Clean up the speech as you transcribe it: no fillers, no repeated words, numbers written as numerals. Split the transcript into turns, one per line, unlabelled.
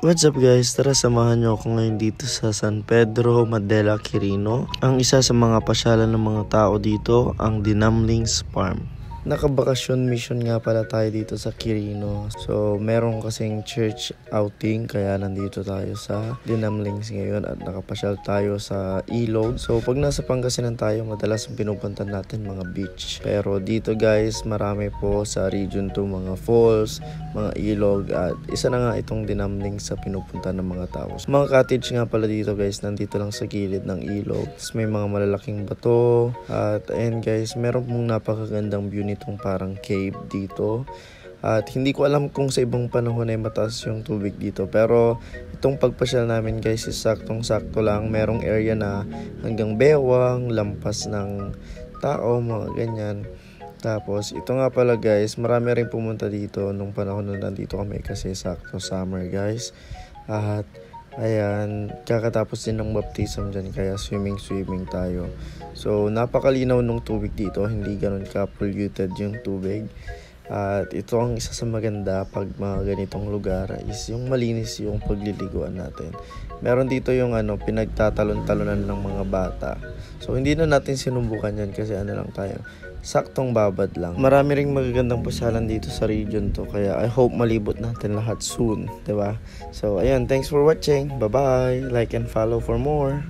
What's up guys? Tara samahan nyo ako ngayon dito sa San Pedro, Madela, Quirino. Ang isa sa mga pasyalan ng mga tao dito, ang Dinamlings Farm. Nakabakasyon mission nga pala tayo dito sa Quirino. So meron kasing church outing kaya nandito tayo sa Dinamlings ngayon at nakapasyal tayo sa ilog. So pag nasa Pangasinan tayo, madalas ang pinupunta natin mga beach. Pero dito guys, marami po sa region to mga falls, mga ilog at isa na nga itong Dinamlings sa pinupunta ng mga tao. So, mga cottage nga pala dito guys, nandito lang sa gilid ng ilog. Tapos may mga malalaking bato at ayan guys, meron pong napakagandang view nitong parang cave dito. At hindi ko alam kung sa ibang panahon ay mataas yung tubig dito. Pero itong pagpasyal namin guys is saktong-sakto lang. Merong area na hanggang bewang, lampas ng tao, mga ganyan. Tapos ito nga pala guys, marami rin pumunta dito nung panahon na nandito kami kasi sakto summer guys. At ayan, kakatapos din ng baptism dyan kaya swimming tayo. So napakalinaw ng tubig dito, hindi ganun ka-polluted yung tubig. At ito ang isa sa maganda pag mga ganitong lugar is yung malinis yung pagliliguan natin. Meron dito yung pinagtatalon-talonan ng mga bata. So hindi na natin sinubukan yan kasi lang tayo, saktong babad lang. Marami ring magagandang pasyalan dito sa region to kaya I hope malibot natin lahat soon, 'di ba? So ayan, thanks for watching. Bye-bye. Like and follow for more.